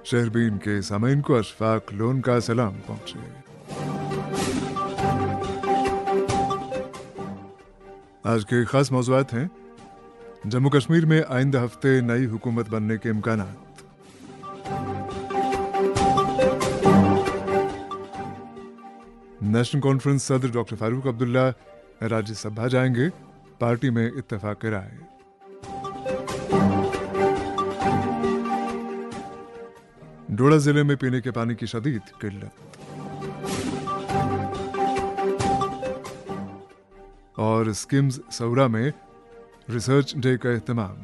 शहरबीन के सामीन को अशफाक लोन का सलाम पहुंचे। आज के खास मौज़ूआत हैं: जम्मू कश्मीर में आइंदा हफ्ते नई हुकूमत बनने के इम्कानात, नेशनल कॉन्फ्रेंस सदर डॉक्टर फारूक अब्दुल्ला राज्यसभा जाएंगे, पार्टी में इत्तेफाक राय। डोडा जिले में पीने के पानी की शदीद किल्लत, और स्किम्स सौरा में रिसर्च डे का एहतमाम।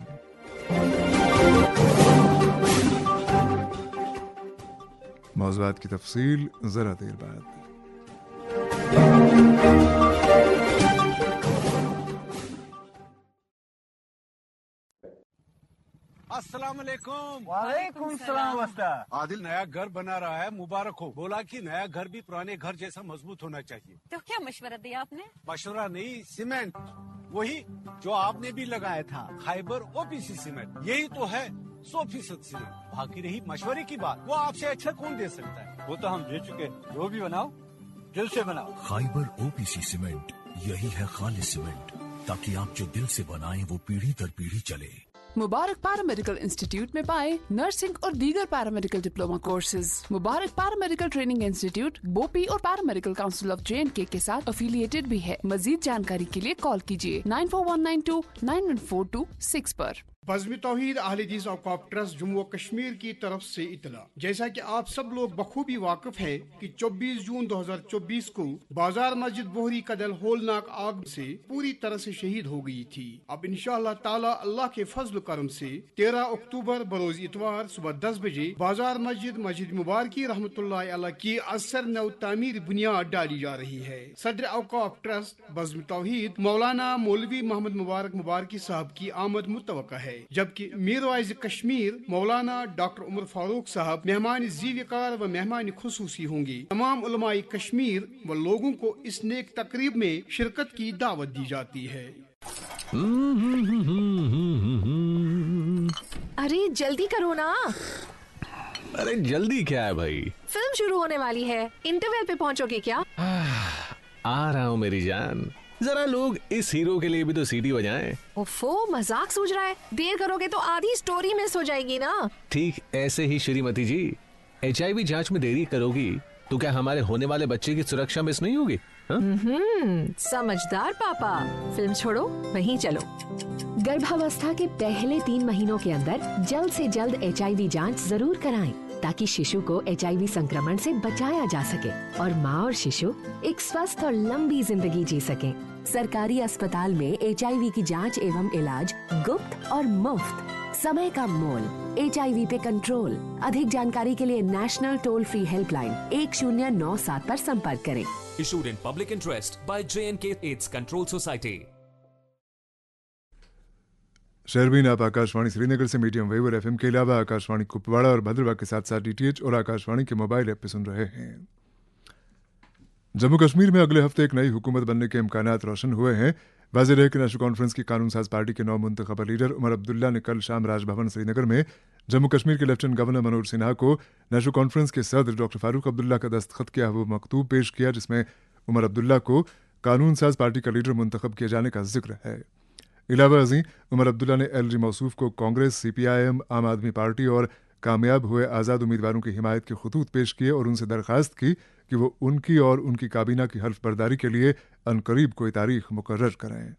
मौज़ूआत की तफसील जरा देर बाद। अस्सलाम वालेकुम। वालेकुम सलाम। आदिल नया घर बना रहा है, मुबारक हो। बोला कि नया घर भी पुराने घर जैसा मजबूत होना चाहिए। तो क्या मशवरा दिया आपने? मशवरा नहीं, सीमेंट वही जो आपने भी लगाया था, खाइबर ओपीसी सीमेंट। यही तो है 100% सीमेंट। बाकी रही मशवरे की बात, वो आपसे अच्छा कौन दे सकता है? वो तो हम दे चुके। जो भी बनाओ दिल से बनाओ। खाइबर ओपीसी सीमेंट, यही है खालिस सीमेंट, ताकि आप जो दिल से बनाएं वो पीढ़ी दर पीढ़ी चले। मुबारक पैरामेडिकल इंस्टीट्यूट में पाए नर्सिंग और दीगर पैरामेडिकल डिप्लोमा कोर्सेज। मुबारक पैरामेडिकल ट्रेनिंग इंस्टीट्यूट बोपी और पैरामेडिकल काउंसिल ऑफ JNK के साथ एफिलिएटेड भी है। मजीद जानकारी के लिए कॉल कीजिए 9419299426 पर। बज़्म तौहीद अहले हदीस औक़ाफ़ ट्रस्ट जम्मू व कश्मीर की तरफ से इतला। जैसा कि आप सब लोग बखूबी वाकिफ हैं कि 24 जून 2024 को बाजार मस्जिद बोहरी का दिल होलनाक आग से पूरी तरह से शहीद हो गई थी। अब इंशाअल्लाह ताला अल्लाह के फजल करम से 13 अक्टूबर बरोज इतवार सुबह 10 बजे बाजार मस्जिद मुबारकी रहमतुल्लाह अलैह की असर नव तामीर बुनियाद डाली जा रही है। सदर औक़ाफ़ ट्रस्ट बज़्म तौहीद मौलाना मौलवी मोहम्मद मुबारकी साहब की आमद मुतवक्का है, जबकि मीरवाइज कश्मीर मौलाना डॉक्टर उमर फारूक साहब मेहमान ज़ीवकार व मेहमान खुसूसी होंगे। तमाम उलमाए कश्मीर व लोगों को इस नेक तकरीब में शिरकत की दावत दी जाती है। अरे जल्दी करो ना। अरे जल्दी क्या है भाई, फिल्म शुरू होने वाली है, इंटरवल पे पहुंचोगे क्या? आ रहा हूँ मेरी जान, जरा लोग इस हीरो के लिए भी तो सीटी बजाएं। ओफो, मजाक सूझ रहा है? देर करोगे तो आधी स्टोरी मिस हो जाएगी ना। ठीक ऐसे ही श्रीमती जी, HIV जांच में देरी करोगी तो क्या हमारे होने वाले बच्चे की सुरक्षा मिस नहीं होगी? समझदार पापा। फिल्म छोड़ो, वहीं चलो। गर्भावस्था के पहले 3 महीनों के अंदर जल्द से जल्द HIV जांच जरूर कराएं, ताकि शिशु को HIV संक्रमण से बचाया जा सके और माँ और शिशु एक स्वस्थ और लंबी जिंदगी जी सके। सरकारी अस्पताल में HIV की जांच एवं इलाज गुप्त और मुफ्त। समय का मोल, HIV पे कंट्रोल। अधिक जानकारी के लिए नेशनल टोल फ्री हेल्पलाइन 1097 पर संपर्क करें। Issued in public interest by JNK AIDS Control Society. शहरबीन आप आकाशवाणी श्रीनगर से मीडियम वेव और FM के अलावा आकाशवाणी कुपवाड़ा और भद्रवा के साथ साथ DTH और आकाशवाणी के मोबाइल ऐप पे सुन रहे हैं। जम्मू कश्मीर में अगले हफ्ते एक नई हुकूमत बनने के इम्कानात रोशन हुए हैं। वाज़ेह है कि नेशनल कॉन्फ्रेंस की कानून साज पार्टी के नौ मुंतखब लीडर उमर अब्दुल्ला ने कल शाम राजभवन श्रीनगर में जम्मू कश्मीर के लेफ्टिनेंट गवर्नर मनोज सिन्हा को नेशनल कॉन्फ्रेंस के सदर डॉक्टर फारूक अब्दुल्ला का दस्तखत किया हुआ मकतूब पेश किया, जिसमें उमर अब्दुल्ला को कानून साज पार्टी का लीडर मुंतखब किए जाने का जिक्र है। इलावा अजी उमर अब्दुल्ला ने LG मौसूफ को कांग्रेस, CPIM, आम आदमी पार्टी और कामयाब हुए आज़ाद उम्मीदवारों की हिमायत के खतूत पेश किए और उनसे दरख्वास्त की कि वो उनकी और उनकी काबीना की हल्फ बर्दारी के लिए अनकरीब कोई तारीख मुकर्रर कराएं।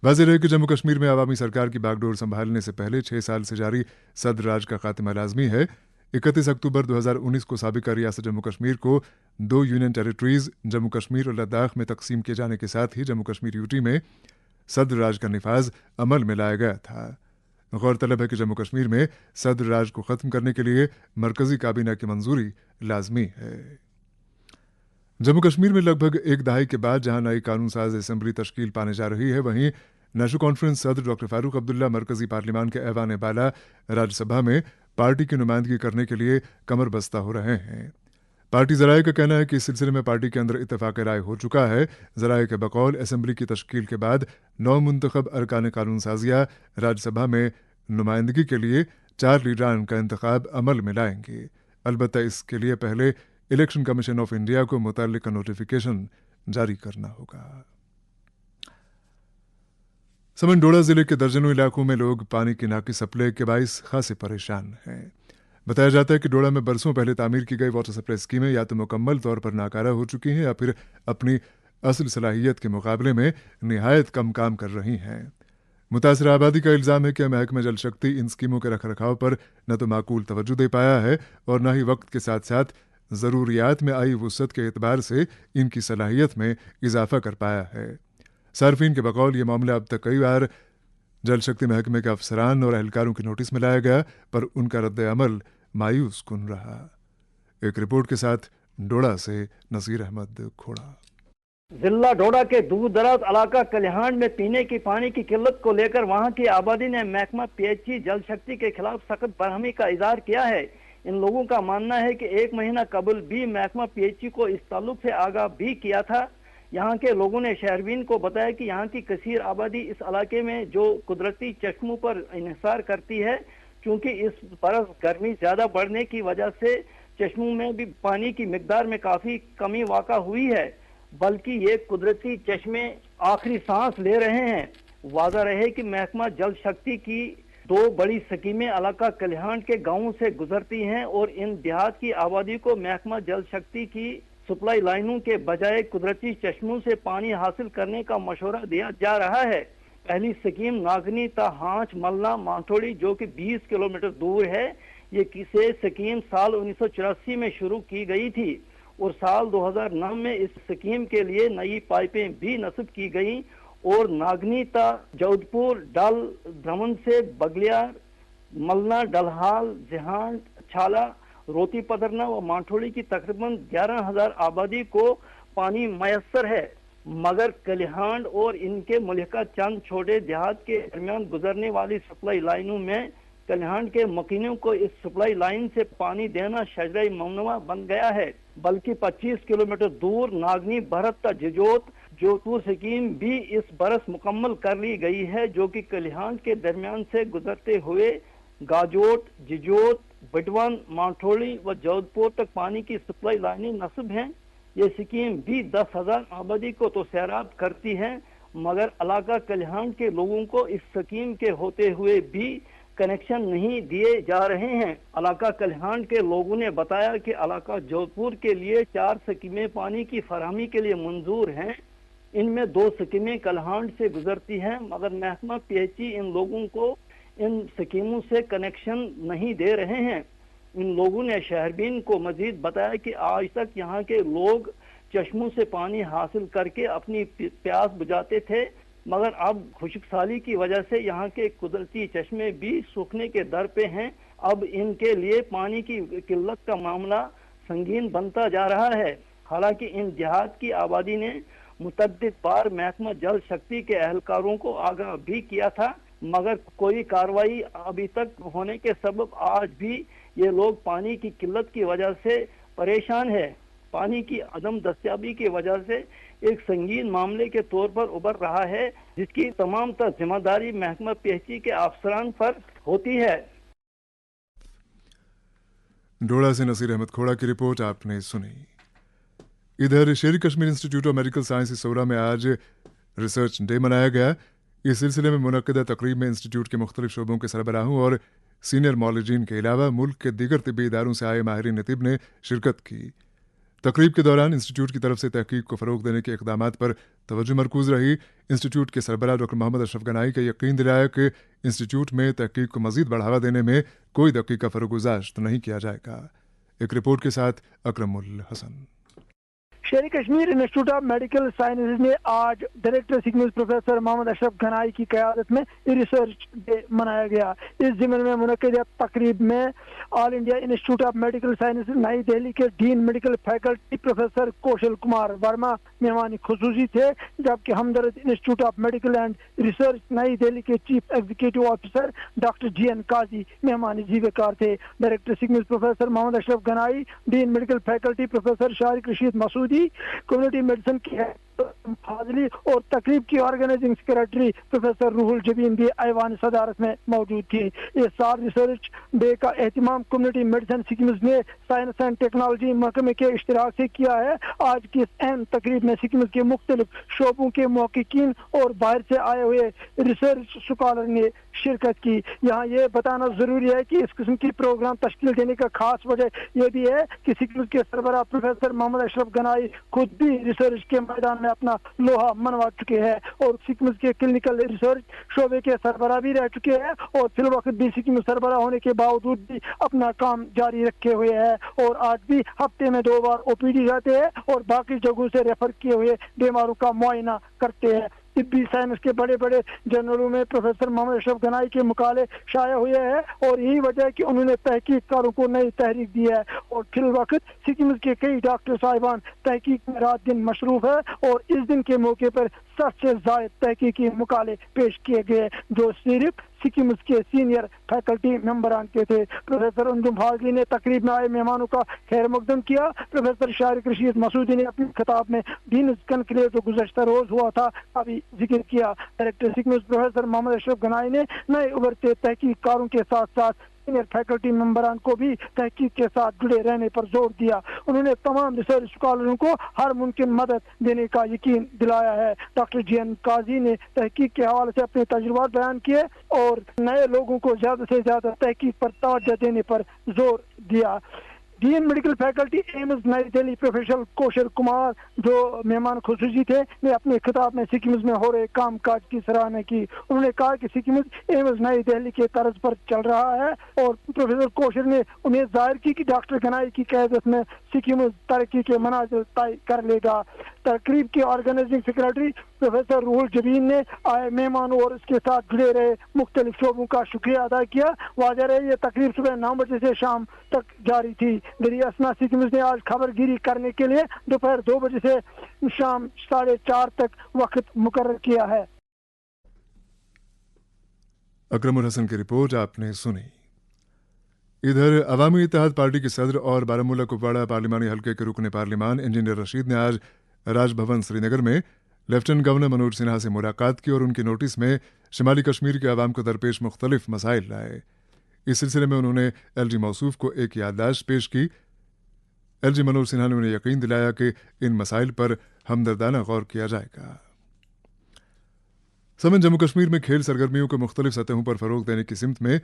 वाज़ेह है कि जम्मू कश्मीर में अवामी सरकार की बागडोर संभालने से पहले 6 साल से जारी सदर राज का खात्मा लाजमी है। 31 अक्टूबर 2019 को साबिका रियासत जम्मू कश्मीर को 2 यूनियन टेरिटरीज जम्मू कश्मीर और लद्दाख में तकसीम किए जाने के साथ ही जम्मू कश्मीर UT में सदर राज का निफाज अमल में लाया गया था। गौरतलब है कि जम्मू कश्मीर में सदर राज को ख़त्म करने के लिए मरकजी काबीना की मंजूरी लाजमी है। जम्मू कश्मीर में लगभग एक दहाई के बाद जहां नई कानून साज असेंबली तश्कील पाने जा रही है, वहीं नेशनल कॉन्फ्रेंस सदर डॉक्टर फारूक अब्दुल्ला मरकजी पार्लियामान के ऐवान बाला राज्यसभा में पार्टी की नुमाइंदगी करने के लिए कमर बस्ता हो रहे हैं। पार्टी ज़राए का कहना है कि इस सिलसिले में पार्टी के अंदर इत्तेफाक राय हो चुका है। ज़राए के बकौल असेंबली की तश्कील के बाद 9 मुंतखब अरकान कानून साजिया राज्यसभा में नुमाइंदगी के लिए 4 लीडरान का इंतखाब अमल में लाएंगे। अलबत्ता इसके लिए पहले इलेक्शन कमीशन ऑफ इंडिया को मुताल्लिका नोटिफिकेशन जारी करना होगा। समंडोड़ा जिले के दर्जनों इलाकों में लोग पानी की नाकी सप्लाई के बाइस खासे परेशान हैं। बताया जाता है कि डोडा में बरसों पहले तामीर की गई वाटर सप्लाई स्कीमें या तो मुकम्मल तौर पर नाकारा हो चुकी हैं या फिर अपनी असल सलाहियत के मुकाबले में निहायत कम काम कर रही हैं। मुतासर आबादी का इल्ज़ाम है कि महकमा जल शक्ति इन स्कीमों के रख रखाव पर न तो माकूल तवज्जो दे पाया है और न ही वक्त के साथ साथ ज़रूरियात में आई वुसअत के एतबार से इनकी सलाहियत में इजाफा कर पाया है। सार्फिन के बकौल ये मामला अब तक कई बार जल शक्ति महकमे के अफसरान और एहलकारों की नोटिस में लाया गया, पर उनका रद्द अमल मायूस कुन रहा। एक रिपोर्ट के साथ डोडा से नसीर अहमद खोड़ा। जिला डोडा के दूर दराज इलाका कल्याण में पीने की पानी की किल्लत को लेकर वहां की आबादी ने महकमा पीएचई जल शक्ति के खिलाफ सख्त बरहमी का इजहार किया है। इन लोगों का मानना है कि 1 महीना कबल भी महकमा पीएचई को इस ताल्लुक से आगाह भी किया था। यहाँ के लोगों ने शहरवीन को बताया कि यहाँ की कसीर आबादी इस इलाके में जो कुदरती चश्मों पर इन्हिसार करती है, क्योंकि इस बरस गर्मी ज्यादा बढ़ने की वजह से चश्मों में भी पानी की मिकदार में काफी कमी वाक़ा हुई है, बल्कि ये कुदरती चश्मे आखिरी सांस ले रहे हैं। वाज़ा रहे कि महकमा जल शक्ति की 2 बड़ी स्कीमें इलाका कल्याण के गांवों से गुजरती हैं और इन देहात की आबादी को महकमा जल शक्ति की सप्लाई लाइनों के बजाय कुदरती चश्मों से पानी हासिल करने का मशवरा दिया जा रहा है। पहली स्कीम नागनी ता हांच मलना मांठोड़ी जो कि 20 किलोमीटर दूर है, ये किसे स्कीम साल 1984 में शुरू की गई थी और साल 2009 में इस स्कीम के लिए नई पाइपें भी नस्ब की गई और नागनी ता जोधपुर डल भ्रमण से बगलियार मलना डलहाल जिहान छाला रोती पदरना व मांठोड़ी की तकरीबन 11,000 आबादी को पानी मयसर है, मगर कल्याण और इनके मुल्का चंद छोटे देहात के दरमियान गुजरने वाली सप्लाई लाइनों में कल्याण के मकीनों को इस सप्लाई लाइन से पानी देना शजरा ममनुआ बन गया है। बल्कि 25 किलोमीटर दूर नागनी भरत जिजोत जोधपुर स्कीम भी इस बरस मुकम्मल कर ली गई है, जो कि कल्याण के दरमियान से गुजरते हुए गाजोट जिजोत बिटवन मांठोड़ी व जोधपुर तक पानी की सप्लाई लाइनें नस्ब हैं। ये स्कीम भी 10,000 आबादी को तो सैराब करती है, मगर इलाका कल्याण के लोगों को इस स्कीम के होते हुए भी कनेक्शन नहीं दिए जा रहे हैं। इलाका कल्याण के लोगों ने बताया कि इलाका जोधपुर के लिए 4 स्कीमें पानी की फराहमी के लिए मंजूर हैं। इनमें 2 स्कीमें कल्याण से गुजरती हैं, मगर महकमा पीएचई इन लोगों को इन स्कीमों से कनेक्शन नहीं दे रहे हैं। इन लोगों ने शहरबीन को मजीद बताया कि आज तक यहाँ के लोग चश्मों से पानी हासिल करके अपनी प्यास बुझाते थे, मगर अब खुश्क साली की वजह से यहाँ के कुदरती चश्मे भी सूखने के दर पे हैं। अब इनके लिए पानी की किल्लत का मामला संगीन बनता जा रहा है। हालांकि इन देहात की आबादी ने मुतअद्दिद बार महकमा जल शक्ति के एहलकारों को आगाह भी किया था, मगर कोई कार्रवाई अभी तक होने के सबब आज भी ये लोग पानी की किल्लत की वजह से परेशान है। पानी की अदम दस्तयाबी की वजह से एक संगीन मामले के तौर पर उभर रहा है, जिसकी तमाम तर जिम्मेदारी महकमा पीएचई के अफसरान पर होती है। डोडा से नसीर अहमद खोड़ा की रिपोर्ट आपने सुनी। इधर Sher Kashmir institute of medical science Soura में आज रिसर्च डे मनाया गया। इस सिलसिले में मुनक्किदा तकरीब में इंस्टीट्यूट के मुख्तलिफ शोबों के सरबराहों और सीनियर मॉलिजीन के अलावा मुल्क के दीगर तिब्बी इदारों से आए माहिरीन तिब ने शिरकत की। तकरीब के दौरान इंस्टीट्यूट की तरफ से तहकीक को फ़रोग देने के इक़दामात पर तवज्जो मरकूज़ रही। इंस्टीट्यूट के सरबराह डॉक्टर मोहम्मद अशरफ गनाई का यकीन दिलाया कि इंस्टीट्यूट में तहकीक को मज़ीद बढ़ावा देने में कोई दक़ीक़ा फ़रोगुज़ाश्त नहीं किया जाएगा। एक रिपोर्ट के साथ Akramul Hasan. Sher Kashmir institute of medical sciences ने आज डायरेक्टर सिग्नल प्रोफेसर मोहम्मद अशरफ गनाई की क़यादत में रिसर्च डे मनाया गया। इस ज़िम्न में मुनक्किदा तकरीब में all India institute of medical sciences New Delhi के dean medical faculty professor Kaushal Kumar Verma मेहमान खुसूसी थे, जबकि Hamdard institute of medical and research New Delhi के chief executive officer doctor GN Kazi मेहमान जीवेकार थे। डायरेक्टर सिग्नल professor Mohammad Ashraf Ganai, dean medical faculty professor Sharik Rashid Masoodi, community medicine के फाजली और तकरीब की organising secretary professor Roohul Jabeen भी ऐवान सदारत में मौजूद थी। इस साल रिसर्च डे का एहतमाम कम्युनिटी मेडिसिन स्कीम्स ने साइंस एंड टेक्नोलॉजी महकमे के इश्तिराक से किया है। आज की इस अहम तकरीब में स्कीम्स के मुख्तलिफ शोबों के मुहक्किकीन और बाहर से आए हुए रिसर्च स्कॉलर ने शिरकत की। यहाँ ये बताना जरूरी है कि इस किस्म की प्रोग्राम तश्कील देने का खास वजह यह भी है कि स्कीम्स के सरबराह प्रोफेसर मोहम्मद अशरफ गनाई खुद भी रिसर्च के मैदान में अपना लोहा मनवा चुके हैं और स्कीम्स के क्लिनिकल रिसर्च शोबे के सरबराह भी रह चुके हैं और फिल वक्त भी स्कीम सरबराह होने के बावजूद भी अपना काम जारी रखे हुए हैं और आज भी हफ्ते में 2 बार ओपीडी जाते हैं और बाकी जगहों से रेफर किए हुए बीमारों का मुआयना करते हैं। तिब्बी साइंस के बड़े बड़े जर्नलों में प्रोफेसर मोहम्मद अशरफ गनाई के मुकाले शाया हुए हैं और यही वजह है कि उन्होंने तहकीककारों को नई तहरीक दी है और फिल वक्त सिक्किम के कई डॉक्टर साहिबान तहकीक में रात दिन मशरूफ है और इस दिन के मौके पर 60 से ज्यादा तहकीकी मुकाले पेश किए गए जो सिर्फ सिक्किम के सीनियर फैकल्टी मेंबरान के थे। प्रोफेसर अंजुम फाजली ने तकरीब में आए मेहमानों का खैर मकदम किया। प्रोफेसर शारिक रशीद मसूदी ने अपने खिताब में दीन कनकलेव जो गुज़श्ता रोज हुआ था अभी जिक्र किया। डायरेक्टर सिक्किम प्रोफेसर मोहम्मद अशरफ गनाई ने नए उभरते तहकीककारों के साथ साथ सीनियर फैकल्टी मेंबरान को भी तहकीक के साथ जुड़े रहने पर जोर दिया। उन्होंने तमाम रिसर्च स्कॉलरों को हर मुमकिन मदद देने का यकीन दिलाया है। डॉक्टर जीएन काजी ने तहकीक के हवाले से अपने तजुर्बात बयान किए और नए लोगों को ज्यादा से ज्यादा तहकीक पर तवज्जो देने पर जोर दिया। डीन मेडिकल फैकल्टी एम्स नई दिल्ली प्रोफेसर कौशल कुमार जो मेहमान खुसूसी थे ने अपने खिताब में सिक्किम में हो रहे काम काज की सराहना की। उन्होंने कहा कि सिक्किम एम्स नई दिल्ली के तर्ज पर चल रहा है और प्रोफेसर कौशल ने उम्मीद जाहिर की कि डॉक्टर गनाई की क़यादत में सिक्किम तरक्की के मनाजिल तय कर लेगा। तकरीब के organising secretary professor Roohul Jabeen ने आए मेहमानों और इसके साथ जुड़े रहे मुख्तलिफ शोबों का शुक्रिया अदा किया। वाज़ेह है ये तकरीब सुबह 9 बजे से शाम तक जारी थी। दरिया असना सिक्किम ने आज खबरगिरी करने के लिए दोपहर 2 बजे से शाम 4:30 तक वक्त मुकर्रर किया है। अकरमुल हसन की रिपोर्ट आपने सुनी। इधर अवामी इत्तेहाद पार्टी के सदर और बारामूला कुपवाड़ा पार्लिमानी हल्के के रुकने पार्लिमान इंजीनियर रशीद ने आज राजभवन श्रीनगर में लेफ्टिनेंट गवर्नर मनोज सिन्हा से मुलाकात की और उनकी नोटिस में शिमाली कश्मीर के अवाम को दरपेश मुख्तलिफ मसाइल लाए। इस सिलसिले में उन्होंने एलजी मौसूफ को एक याददाश्त पेश की। एलजी मनोज सिन्हा ने उन्हें यकीन दिलाया कि इन मसाइल पर हमदर्दाना गौर किया जाएगा। समन जम्मू कश्मीर में खेल सरगर्मियों को मुख्तलिफ सतहों पर फरोग देने की सिमत में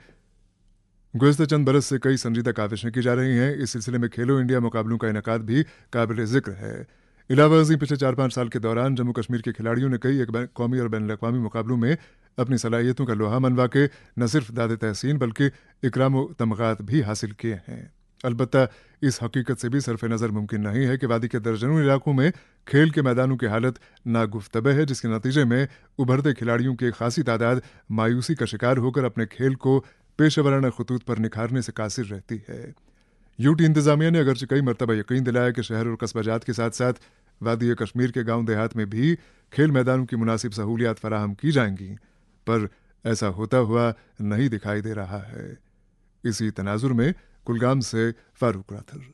गुज़श्ता चंद बरस से कई संजीदा काविशें की जा रही हैं। इस सिलसिले में खेलो इंडिया मुकाबलों का इनेकाद भी काबिल जिक्र है। इलावा अज़ीं पिछले 4-5 साल के दौरान जम्मू कश्मीर के खिलाड़ियों ने कई कौमी और बैन अवी मुकाबलों में अपनी सलाहियतों का लोहा मनवा के न सिर्फ दाद तहसीन बल्कि इकराम व तमगात भी हासिल किए हैं। अलबत्ता इस हकीकत से भी सरफ नज़र मुमकिन नहीं है कि वादी के दर्जनों इलाकों में खेल के मैदानों की हालत नागुफ्तबे है, जिसके नतीजे में उभरते खिलाड़ियों की एक खासी तादाद मायूसी का शिकार होकर अपने खेल को पेशेवराना खतूत पर निखारने से कासिर रहती है। यूटी इंतजामिया ने अगरचे कई मरतबा यकीन दिलाया कि शहर और कस्बाजात के साथ साथ वादी कश्मीर के गांव देहात में भी खेल मैदानों की मुनासिब सहूलियात फराहम की जाएंगी, पर ऐसा होता हुआ नहीं दिखाई दे रहा है। इसी तनाजुर में कुलगाम से फारूक राथर।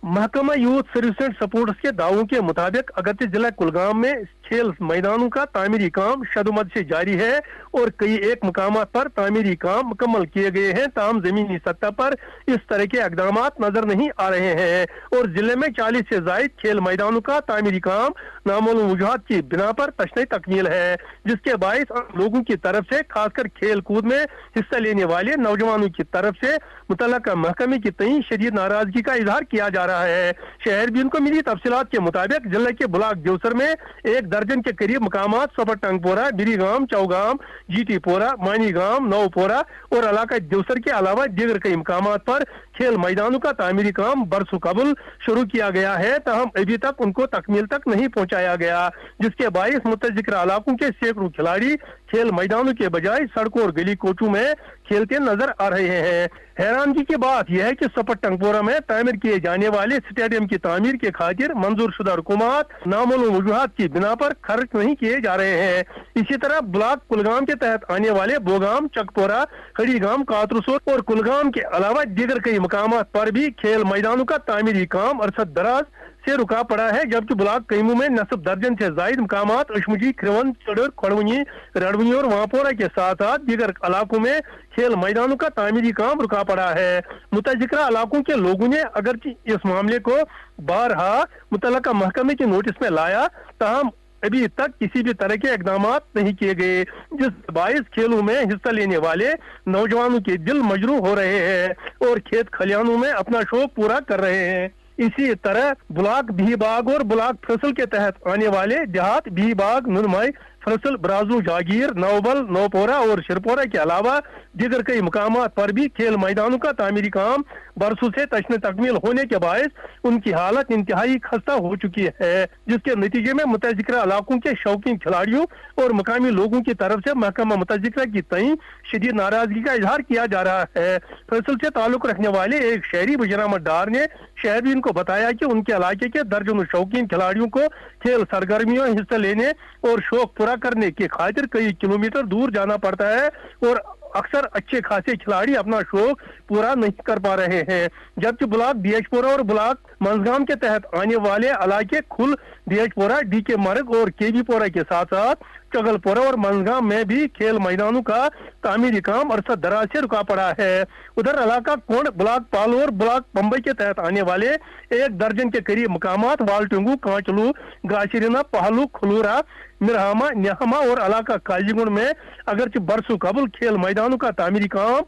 महकमा यूथ सर्विस एंड सपोर्ट्स के दावों के मुताबिक अगरचे जिला कुलगाम में खेल मैदानों का तामीरी काम शदुमद से जारी है और कई एक मकामात पर तामीरी काम मुकम्मल किए गए हैं, ताहम जमीनी सतह पर इस तरह के इकदाम नजर नहीं आ रहे हैं और जिले में 40 से ज्यादा खेल मैदानों का तामीरी काम नामालूम वजूहात की बिना पर तशने तकमील है, जिसके बायस लोगों की तरफ से खासकर खेल कूद में हिस्सा लेने वाले नौजवानों की तरफ से मुतल्लका महकमे की तई शदीद नाराजगी का इजहार किया जा रहा है। शहर भी उनको मिली तफसीलात के मुताबिक जिले के ब्लॉक देवसर में 1 दर्जन के करीब मकामात सफर टंगपोरा, बिरीगाम, चौगाम, जीटीपोरा, मानीगाम, नौपोरा और इलाका देवसर के अलावा दीगर कई मकामात पर खेल मैदानों का तामीरी काम बरसों कबल शुरू किया गया है, ताहम अभी तक उनको तकमील तक नहीं पहुंचाया गया, जिसके बायस मुतज़िक्र इलाकों के सैकड़ों खिलाड़ी खेल मैदानों के बजाय सड़कों और गली कोचों में खेलते नजर आ रहे हैं। हैरानगी की बात यह है कि सपर टंगपोरा में तामीर किए जाने वाले स्टेडियम की तामीर के खातिर मंजूर शुदा रुकूमात नामालूम वजूहात की बिना पर खर्च नहीं किए जा रहे हैं। इसी तरह ब्लॉक कुलगाम के तहत आने वाले बोगाम, चकपोरा, खड़ीगाम, कातरसोर और कुलगाम के अलावा दीगर कई मकामात पर भी खेल मैदानों का तामीरी काम अरसद दराज से रुका पड़ा है, जबकि ब्लॉक कईमू में नस्ब दर्जन से जायद मकामात अशमुजी, खिरवन, चडर, खड़वनी, रड़वनी और वांपोरा के साथ साथ दीगर इलाकों में खेल मैदानों का तामीरी काम रुका पड़ा है। मुतज़िक्रा इलाकों के लोगों ने अगरचे इस मामले को बारहा मुतल्लका महकमे के नोटिस में लाया, ताहम अभी तक किसी भी तरह के इकदाम नहीं किए गए, जिस बाइस खेलों में हिस्सा लेने वाले नौजवानों के दिल मजरू हो रहे हैं और खेत खलियानों में अपना शौक पूरा कर रहे हैं। इसी तरह ब्लॉक भीबाग और ब्लॉक फसल के तहत आने वाले देहात भीबाग, नुनमाई, फसल, ब्राजू, जागीर, नौबल, नौपोरा और शिरपोरा के अलावा दीगर कई मुकामात पर भी खेल मैदानों का तामीरी काम बरसों से तशने तकमील होने के बायस उनकी हालत इंतहाई खस्ता हो चुकी है, जिसके नतीजे में मुतज़िक्रा इलाकों के शौकीन खिलाड़ियों और मकामी लोगों की तरफ से महकमा मुतज़िक्रा की तई शदीद नाराजगी का इजहार किया जा रहा है। फसल से ताल्लुक रखने वाले एक शहरी बजरामत डार ने शहरीन को बताया कि उनके इलाके के दर्जनों शौकीन खिलाड़ियों को खेल सरगर्मियों में हिस्सा लेने और शौक पूरा करने की खातिर कई किलोमीटर दूर जाना पड़ता है और अक्सर अच्छे खासे खिलाड़ी अपना शौक पूरा नहीं कर पा रहे हैं। जबकि ब्लॉक दियजपुरा और ब्लॉक मंजगाम के तहत आने वाले इलाके खुल, दियजपुरा, डीके मर्ग और केबीपुरा के साथ साथ चगलपुरा और मंजगाम में भी खेल मैदानों का तामीरी काम अरसा दराज से रुका पड़ा है। उधर इलाका कोंड, ब्लॉक पालो और ब्लॉक बम्बई के तहत आने वाले एक दर्जन के करीब मकामात वालटुंगू, कांचलू, गाशिरीना, पहलू, खुलूरा, मिरहामा, न्याहमा और इलाका काजीगुंड में अगरचे बरसों कबल खेल मैदानों का तामीरी काम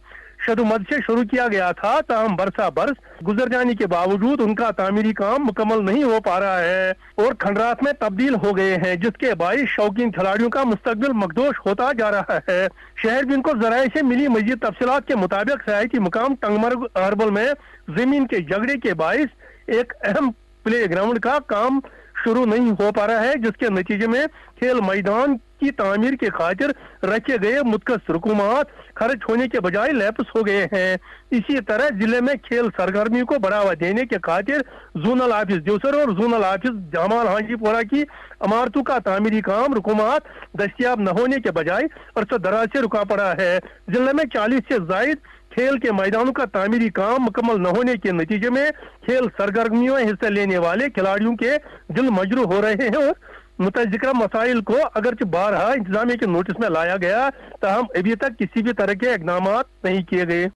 शदुमद से शुरू किया गया था, ताहम बरसा बरस गुजर जाने के बावजूद उनका तामीरी काम मुकम्मल नहीं हो पा रहा है और खंडरात में तब्दील हो गए हैं, जिसके बायस शौकीन खिलाड़ियों का मुस्तकबिल मखदूश होता जा रहा है। शहर बिन को जराये से मिली मजीद तफसीलात के मुताबिक सयाहती मुकाम टंगमर्ग अरबल में जमीन के झगड़े के बायस एक अहम प्ले ग्राउंड का काम शुरू नहीं हो पा रहा है, जिसके नतीजे में खेल मैदान की तामीर के खातिर रखे गए मुतकस रकूमात खर्च होने के बजाय लैप्स हो गए हैं। इसी तरह जिले में खेल सरगर्मियों को बढ़ावा देने के खातिर जोनल ऑफिस देवसर और जोनल ऑफिस जामाल हाजीपुरा की इमारतों का तामीरी काम रकूमात दस्तियाब न होने के बजाय अरसा दराज से रुका पड़ा है। जिले में 40 से जायद खेल के मैदानों का तामीरी काम मुकम्मल न होने के नतीजे में खेल सरगर्मियों में हिस्सा लेने वाले खिलाड़ियों के दिल मजरू हो रहे हैं और मुतज़िक्रा मसाइल को अगरचे बारहा इंतजामिया के नोटिस में लाया गया, ताहम अभी तक किसी भी तरह के इकदाम नहीं किए गए।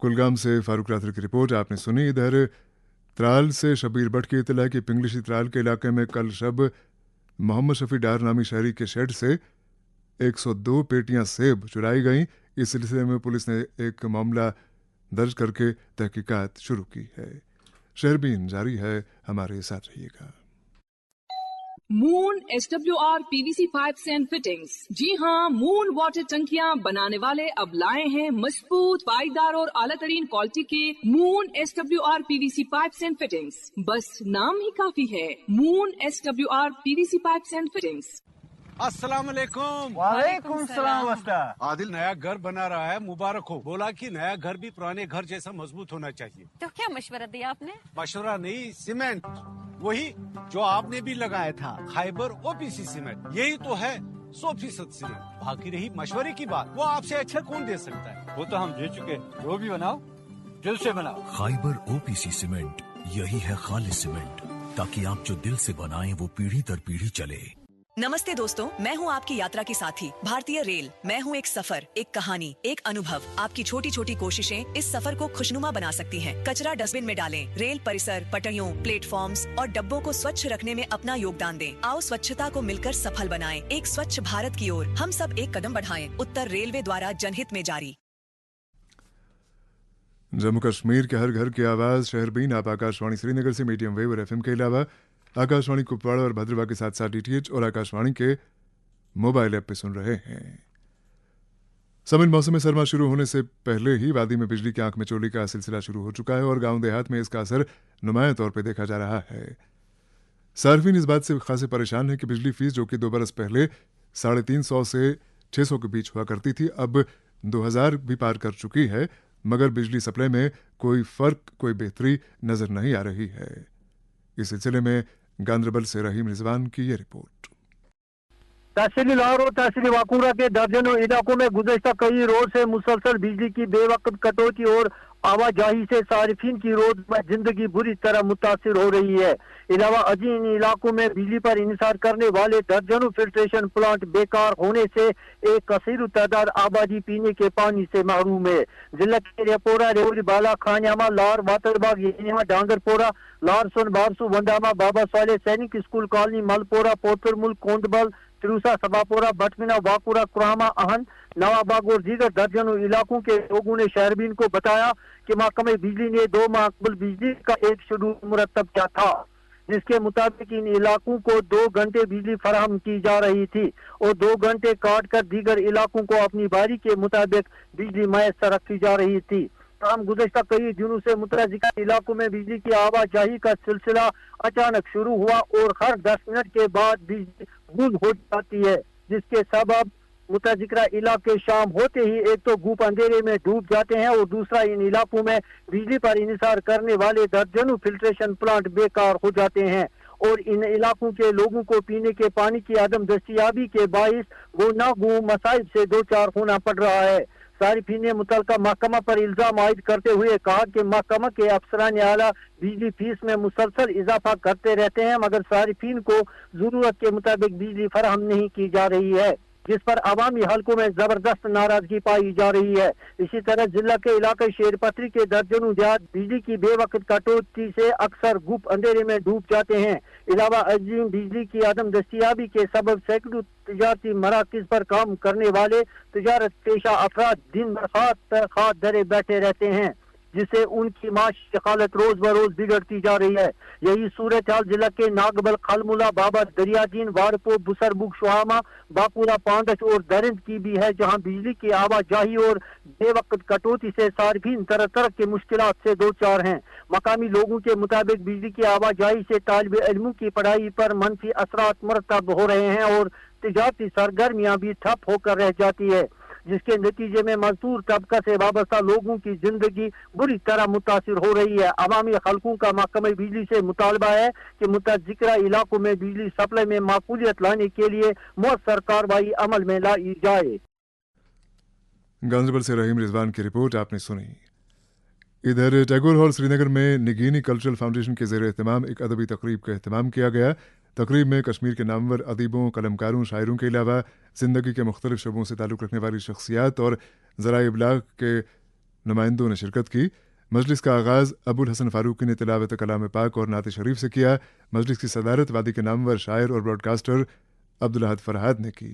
कुलगाम से फारूक राथर की रिपोर्ट आपने सुनी। इधर त्राल से शबीर भट्ट की इतला की पिंगलिशी त्राल के इलाके में कल शब मोहम्मद शफी डार नामी शहरी के शेड से 102 पेटियां सेब चुराई गईं। इस सिलसिले में पुलिस ने एक मामला दर्ज करके तहकीकात शुरू की है। शहरबीन जारी है, हमारे साथ रहिएगा। Moon SWR PVC pipes and fittings. जी हाँ, मून वाटर टंकियाँ बनाने वाले अब लाए हैं मजबूत, पाईदार और आला तरीन क्वालिटी के moon SWR PVC pipes and fittings. बस नाम ही काफी है, moon SWR PVC pipes and fittings. अस्सलाम वालेकुम। वालेकुम सलाम उस्ताद। आदिल नया घर बना रहा है, मुबारक हो। बोला कि नया घर भी पुराने घर जैसा मजबूत होना चाहिए। तो क्या मशवरा दिया आपने? मशवरा नहीं, सीमेंट वही जो आपने भी लगाया था, खाइबर OPC सीमेंट। यही तो है 100% सीमेंट। बाकी रही मशवरे की बात, वो आपसे अच्छा कौन दे सकता है? वो तो हम दे चुके, जो भी बनाओ दिल से बनाओ। खाइबर OPC सीमेंट, यही है खालिस सीमेंट, ताकि आप जो दिल से बनाएं वो पीढ़ी दर पीढ़ी चले। नमस्ते दोस्तों, मैं हूं आपकी यात्रा की साथी भारतीय रेल। मैं हूं एक सफर, एक कहानी, एक अनुभव। आपकी छोटी छोटी कोशिशें इस सफर को खुशनुमा बना सकती हैं। कचरा डस्टबिन में डालें, रेल परिसर, पटरियों, प्लेटफॉर्म्स और डब्बों को स्वच्छ रखने में अपना योगदान दें। आओ स्वच्छता को मिलकर सफल बनाएं। एक स्वच्छ भारत की ओर हम सब एक कदम बढ़ाएं। उत्तर रेलवे द्वारा जनहित में जारी। जम्मू कश्मीर के हर घर की आवाज शहरबीन आप आकाशवाणी श्रीनगर से मीडियम वेव और FM के अलावा आकाशवाणी कुपवाड़ा और भद्रवा के साथ साथ DTH और आकाशवाणी के मोबाइल ऐप पे सुन रहे हैं। समिन मौसम सरमा शुरू होने से पहले ही वादी में बिजली की आंख में चोली का सिलसिला शुरू हो चुका है और गांव देहात में इसका असर नुमाया तौर पे देखा जा रहा है। सार्फिन इस बात से खासे परेशान है कि बिजली फीस जो कि 2 बरस पहले 350 से 600 के बीच हुआ करती थी, अब 2000 भी पार कर चुकी है, मगर बिजली सप्लाई में कोई फर्क, कोई बेहतरी नजर नहीं आ रही है। इस सिलसिले में गांदरबल से रहीम रिजवान की ये रिपोर्ट। तहसील लाहौर और तहसील वाकुरा के दर्जनों इलाकों में गुज़श्ता कई रोज से मुसलसल बिजली की बेवक्त कटौती और आवाजाही से सारिफिन की रोजमर्रा जिंदगी बुरी तरह मुतासिर हो रही है। इलावा अजी इन इलाकों में बिजली पर इंसार करने वाले दर्जनों फिल्ट्रेशन प्लांट बेकार होने से एक कसीर तादाद आबादी पीने के पानी से महरूम है। जिला के रेपोरा, रेवली, बाला, खान्यामा, लार, वातरबाग, येनिया, डांगरपोरा, लारसन, बारसू, वंडामा, बाबा साले सैनिक स्कूल कॉलोनी, मलपोरा, पोतरमुल, कोंदबल, तिरुसा, सबापोरा, भटमिना, वाकुरा, कुरामा, अहन, नवाबाग और दीगर दर्जनों इलाकों के लोगों ने शहरबीन को बताया कि महकमे बिजली ने 2 माह कबल बिजली का एक शेड्यूल मुरतब किया था, जिसके मुताबिक इन इलाकों को 2 घंटे बिजली फराहम की जा रही थी और 2 घंटे काट कर दीगर इलाकों को अपनी बारी के मुताबिक बिजली मैसर रखी जा रही थी। तमाम गुज़श्ता कई दिनों से मुतज़िका इलाकों में बिजली की आवाजाही का सिलसिला अचानक शुरू हुआ और हर 10 मिनट के बाद बिजली गुल हो जाती है, जिसके सबब मुतज़िका इलाके शाम होते ही एक तो धूप अंधेरे में डूब जाते हैं और दूसरा इन इलाकों में बिजली पर इंसार करने वाले दर्जनों फिल्ट्रेशन प्लांट बेकार हो जाते हैं और इन इलाकों के लोगों को पीने के पानी की अदम दस्तियाबी के बाइस गुनागू मसाइब से दो चार होना पड़ रहा है। सारिफीन ने मुतलका महकमा पर इल्जाम आयद करते हुए कहा कि महकमा के अफसरान आला बिजली फीस में मुसलसल इजाफा करते रहते हैं, मगर सारिफीन को जरूरत के मुताबिक बिजली फराहम नहीं की जा रही है, जिस पर अवामी हलकों में जबरदस्त नाराजगी पाई जा रही है। इसी तरह जिला के इलाके शेरपत्री के दर्जनों देहात बिजली की बेवक्त कटौती से अक्सर गुप अंधेरे में डूब जाते हैं। इलावा अजीम बिजली की अदम दस्तियाबी के सबब सैकड़ों तिजारती मराकज पर काम करने वाले तिजारत पेशा अफराद दिन भर खात धरे बैठे रहते हैं, जिससे उनकी माशी हालत रोज बरोज बिगड़ती जा रही है। यही सूरत हाल जिला के नागबल, खलमुला, बाबा दरियादीन, वारपो, बुसरबुग, शुहामा, बाकुला, पांडच और दरिंद की भी है, जहां बिजली की आवाजाही और बेवक्त कटौती से सार्फिन तरह तरह के मुश्किलात से दो चार हैं। मकामी लोगों के मुताबिक बिजली की आवाजाही से तालिब इल्मों की पढ़ाई पर मनफी असरात मुरतब हो रहे हैं और तिजारती सरगर्मियां भी ठप होकर रह जाती है, जिसके नतीजे में मजदूर तबका से वाबस्ता लोगों की जिंदगी बुरी तरह मुतासिर हो रही है। अवामी खलकों का महकमे बिजली से मुतालबा है कि मुतज़िक्रा इलाकों में बिजली सप्लाई में माकूलियत लाने के लिए मौसर कार्रवाई अमल में लाई जाए। गांधीनगर से रहीम रिजवान की रिपोर्ट आपने सुनी। इधर टैगोर हॉल श्रीनगर में निगीनी कल्चरल फाउंडेशन के ज़ेर एहतमाम एक अदबी तकरीब का एहतमाम किया गया। तकरीब में कश्मीर के नामवर अदीबों, कलमकारों, शायरों के अलावा ज़िंदगी के मुख्तलिफ शोबों से ताल्लुक़ रखने वाली शख्सियात और ज़राए इब्लाग के नुमाइंदों ने शिरकत की। मजलिस का आगाज़ अबुल हसन फ़ारूकी ने तिलावत कलाम पाक और नात शरीफ से किया। मजलिस की सदारत वादी के नामवर शायर और ब्रॉडकास्टर अब्दुल अहद फरहाद ने की।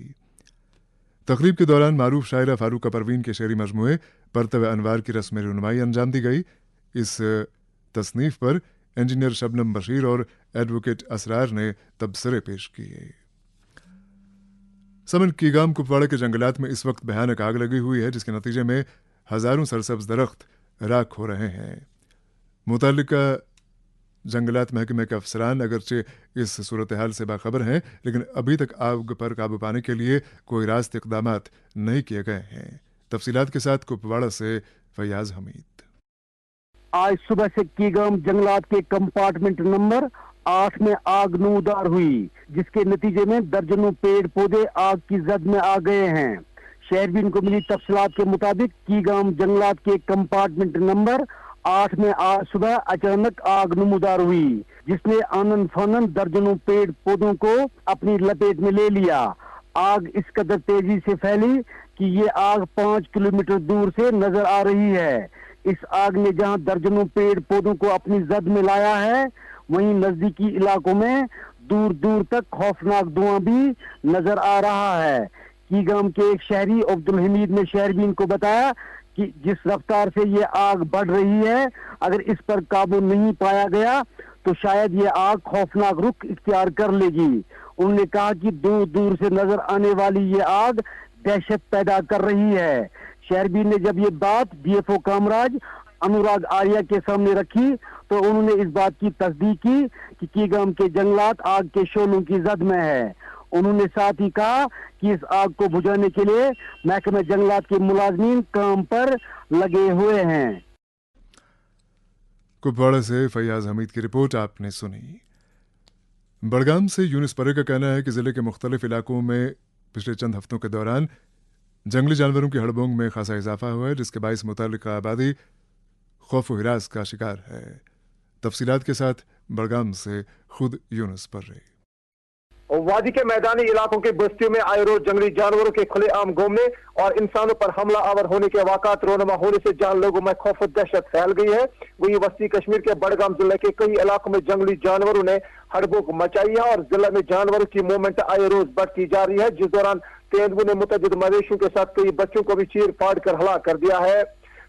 तकरीब के दौरान मारूफ शायरा फ़ारूका परवीन के शेरी मजमूए परतव अनवार की रस्म रुनमाई अंजाम दी गई। इस तसनीफ़ पर इंजीनियर शबनम बशीर और एडवोकेट असरार ने तबसरे पेश किए। समन कीगाम कुपवाड़ा के जंगलात में इस वक्त भयानक आग लगी हुई है, जिसके नतीजे में हजारों सरसब्ज दरख्त राख हो रहे हैं। मुतल्लिका जंगलात महकमे के अफसरान अगरचे इस सूरत हाल से बाखबर हैं, लेकिन अभी तक आग पर काबू पाने के लिए कोई रास्त इक़दामात नहीं किए गए हैं। तफसीलात के साथ कुपवाड़ा से फैयाज हमीद। आज सुबह से कीगाम जंगलात के कंपार्टमेंट नंबर 8 में आग नूदार हुई, जिसके नतीजे में दर्जनों पेड़ पौधे आग की जद में आ गए हैं। शहरबीन को मिली तफसीलात के मुताबिक कीगाम जंगलात के कंपार्टमेंट नंबर 8 में आज सुबह अचानक आग नमूदार हुई, जिसने आनन फानन दर्जनों पेड़ पौधों को अपनी लपेट में ले लिया। आग इस कदर तेजी से फैली कि ये आग 5 किलोमीटर दूर से नजर आ रही है। इस आग ने जहां दर्जनों पेड़ पौधों को अपनी जद में लाया है, वहीं नजदीकी इलाकों में दूर दूर तक खौफनाक धुआं भी नजर आ रहा है। कीगाम के एक शहरी अब्दुल हमीद ने शहरबीन को बताया कि जिस रफ्तार से ये आग बढ़ रही है, अगर इस पर काबू नहीं पाया गया तो शायद ये आग खौफनाक रुख इख्तियार कर लेगी। उन्होंने कहा कि दूर दूर से नजर आने वाली ये आग दहशत पैदा कर रही है। शहरबीन ने जब ये बात डीएफओ कामराज अनुराग आर्या के सामने रखी तो उन्होंने इस बात की तस्दीक की कि कीगाम के जंगलात आग के शोलों की जद में है। उन्होंने साथ ही कहा कि इस आग को बुझाने के लिए महकमे जंगलात के मुलाजमीन काम पर लगे हुए हैं। कुपवाड़ा से फैयाज हमीद की रिपोर्ट आपने सुनी। बड़गाम से यूनिस परे का कहना है कि जिले के मुख्तलिफ इलाकों में पिछले चंद हफ्तों के दौरान जंगली जानवरों की हड़बोंग में खासा इजाफा हुआ है, जिसके बायस मुतल्लिका आबादी खौफ व हिरास का शिकार है। तफसीलात के साथ बड़गाम से खुद यूनुस पर्रे। वादी के मैदानी इलाकों के बस्तियों में आए रोज जंगली जानवरों के खुलेआम घूमने और इंसानों पर हमला आवर होने के वाक़ात रोनमा होने से जहां लोगों में खौफ और दहशत फैल गई है, वही वस्ती कश्मीर के बड़गाम जिले के कई इलाकों में जंगली जानवरों ने हड़बोक मचाई है और जिले में जानवरों की मूवमेंट आए रोज बढ़ती जा रही है, जिस दौरान तेंदुओं ने मुतअद्दिद मवेशियों के साथ कई बच्चों को भी चीर फाड़ कर हलाक कर दिया है।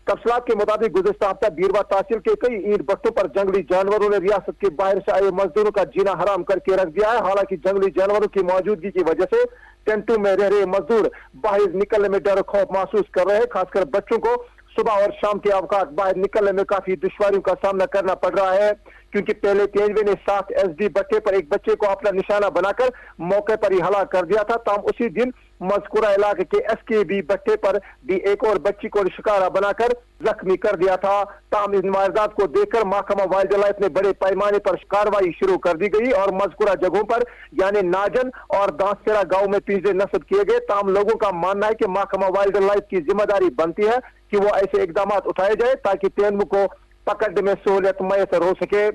तफसीलात के मुताबिक गुज़िश्ता हफ्ता बीरवा तहसील के कई ईंट भट्टों पर जंगली जानवरों ने रियासत के बाहर से आए मजदूरों का जीना हराम करके रख दिया है। हालांकि जंगली जानवरों की मौजूदगी की वजह से टेंटों में रह रहे मजदूर बाहर निकलने में डर खौफ महसूस कर रहे हैं। खासकर बच्चों को सुबह और शाम के अवकाश बाहर निकलने में काफी दुश्वारियों का सामना करना पड़ रहा है, क्योंकि पहले तेंदुए ने 7 SD भट्टे पर एक बच्चे को अपना निशाना बनाकर मौके पर ही हलाक कर दिया था। ताम उसी दिन मज़कूरा इलाके के SKB भट्टे पर भी एक और बच्ची को शिकारा बनाकर जख्मी कर दिया था। ताम इस वारदात को देखकर महकमा वाइल्ड लाइफ ने बड़े पैमाने पर कार्रवाई शुरू कर दी गई और मज़कूरा जगहों पर यानी नाजन और दांसखेड़ा गांव में पिंजरे नस्ब किए गए। ताम लोगों का मानना है कि महकमा वाइल्ड लाइफ की जिम्मेदारी बनती है कि वो ऐसे इकदाम उठाए जाए ताकि तेंदुओं को पकड़ने में सहूलियत मैसर हो सके।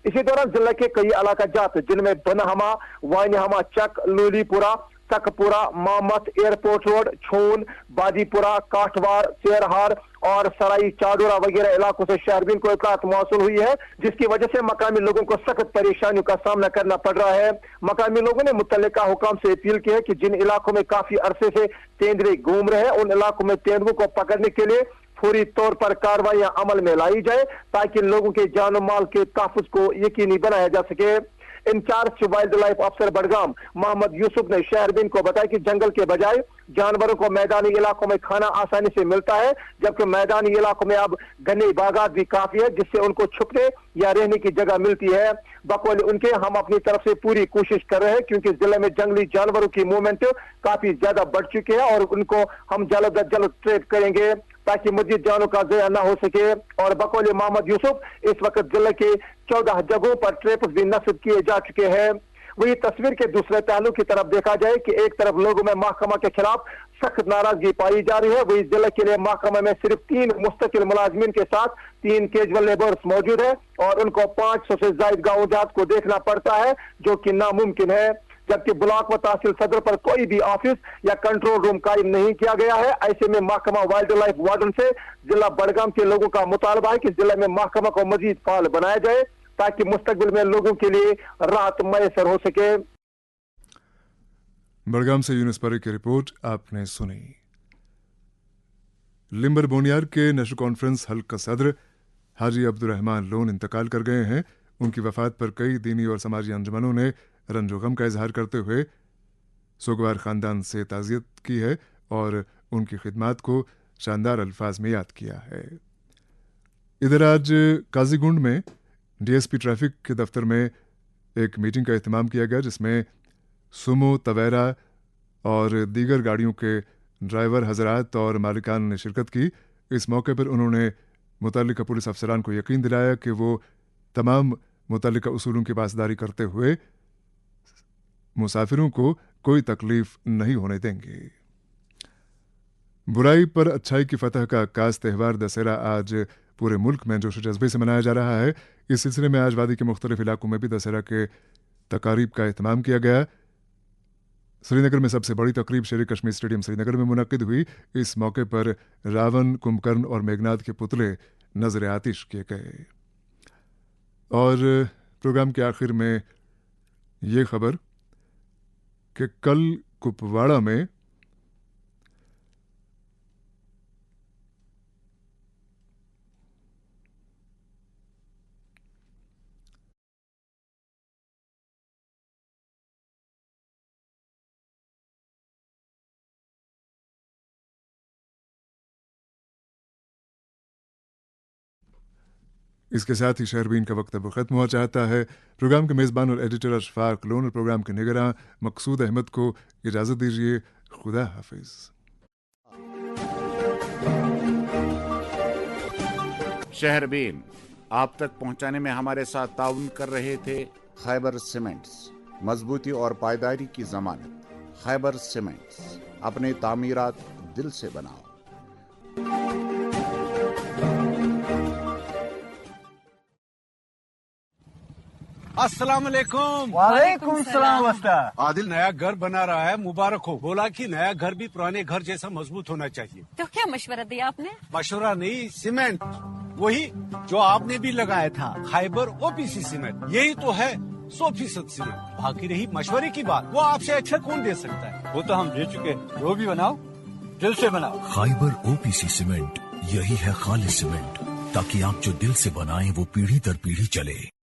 इसी दौरान जिले के कई इलाका जात जिनमें बनहमा, वाइनहमा चक, लूलीपुरा, सकपुरा, मामत, एयरपोर्ट रोड, छून, बादीपुरा, काठवार, शेरहार और सराई चाडोरा वगैरह इलाकों से शहरबीन को इतलात मौसूल हुई है, जिसकी वजह से मकामी लोगों को सख्त परेशानियों का सामना करना पड़ रहा है। मकामी लोगों ने मुतल्लिका हुकाम से अपील की है कि जिन इलाकों में काफी अरसे से तेंदुए घूम रहे हैं उन इलाकों में तेंदुओं को पकड़ने के लिए फौरी तौर पर कार्रवाइयां अमल में लाई जाए ताकि लोगों के जान और माल के तहफ़्फ़ुज़ को यकीनी बनाया जा सके। इंचार्ज वाइल्ड लाइफ अफसर बड़गाम मोहम्मद यूसुफ ने शहरबीन को बताया कि जंगल के बजाय जानवरों को मैदानी इलाकों में खाना आसानी से मिलता है, जबकि मैदानी इलाकों में अब घने बागात भी काफी है जिससे उनको छुपने या रहने की जगह मिलती है। बकौल उनके हम अपनी तरफ से पूरी कोशिश कर रहे हैं, क्योंकि जिले में जंगली जानवरों की मूवमेंट काफी ज्यादा बढ़ चुकी है और उनको हम जल्द अज जल्द ट्रेप करेंगे ताकि मजीद जानों का ज़या न हो सके। और बकौल मोहम्मद यूसुफ इस वक्त जिले के 14 जगहों पर ट्रेप भी नस्ब किए जा चुके हैं। वही तस्वीर के दूसरे पहलू की तरफ देखा जाए कि एक तरफ लोगों में महकमा के खिलाफ सख्त नाराजगी पाई जा रही है, वही जिले के लिए महकमा में सिर्फ 3 मुस्तकिल मुलाजमीन के साथ 3 कैजुअल लेबर्स मौजूद है और उनको 500 से ज्यादा गाँव जात को देखना पड़ता है, जो कि नामुमकिन है। जबकि ब्लॉक व तहसील सदर पर कोई भी ऑफिस या कंट्रोल रूम कायम नहीं किया गया है। ऐसे में महकमा वाइल्ड लाइफ वार्डन से जिला बड़गाम के लोगों का मुतालबा है कि जिले में महकमा को मजीद फाल बनाया जाए ताकि मुस्तकबिल में लोगों के लिए राहत मैसर हो सके। बड़गाम से यूनुस पर्रे की रिपोर्ट आपने सुनी। लिम्बर बोनियार के नेशनल कॉन्फ्रेंस हल्का सदर हाजी अब्दुर्रहमान लोन इंतकाल कर गए हैं। उनकी वफात पर कई दीनी और समाजी अंजुमनों ने रंजो गम का इजहार करते हुए सोगवार खानदान से ताज़ियत की है और उनकी खिदमात को शानदार अल्फाज में याद किया है। इधर आज काजीगुंड में DSP ट्रैफिक के दफ्तर में एक मीटिंग का एहतमाम किया गया, जिसमें सुमो, तवेरा और दीगर गाड़ियों के ड्राइवर हजरात और मालिकान ने शिरकत की। इस मौके पर उन्होंने मुतल्लिका पुलिस अफसरान को यकीन दिलाया कि वो तमाम मुतल्लिका उसूलों की पासदारी करते हुए मुसाफिरों को कोई तकलीफ नहीं होने देंगे। बुराई पर अच्छाई की फतह का खास त्यौहार दशहरा आज पूरे मुल्क में जोश जज्बे से मनाया जा रहा है। इस सिलसिले में आज वादी के मुख्तलिफ इलाकों में भी दशहरा के तकारीब का एहतमाम किया गया। श्रीनगर में सबसे बड़ी तकरीब शेर कश्मीर स्टेडियम श्रीनगर में मुनक्किद हुई। इस मौके पर रावण, कुंभकर्ण और मेघनाद के पुतले नजर आतिश किए गए। और प्रोग्राम के आखिर में ये खबर कि कल कुपवाड़ा में इसके साथ ही शहरबीन का वक्त अब ख़त्म हुआ चाहता है। प्रोग्राम के मेज़बान और एडिटर अशफाक लोन और प्रोग्राम के निगरान मकसूद अहमद को इजाज़त दीजिए। खुदा हाफिज़। शहरबीन आप तक पहुंचाने में हमारे साथ ताउन कर रहे थे खैबर सीमेंट्स, मजबूती और पायदारी की जमानत। खैबर सीमेंट्स, अपनी तामीरात दिल से बनाओ। अस्सलाम वालेकुम। वालेकुम सलाम उस्ताद। आदिल नया घर बना रहा है, मुबारक हो। बोला कि नया घर भी पुराने घर जैसा मजबूत होना चाहिए। तो क्या मशवरा दिया आपने? मशवरा नहीं, सीमेंट वही जो आपने भी लगाया था, खैबर ओपीसी सीमेंट। यही तो है 100% सीमेंट। बाकी रही मशवरे की बात, वो आपसे अच्छा कौन दे सकता है? वो तो हम दे चुके, जो भी बनाओ दिल से बनाओ। खैबर ओपीसी सीमेंट, यही है खालिस सीमेंट, ताकि आप जो दिल से बनाएं वो पीढ़ी दर पीढ़ी चले।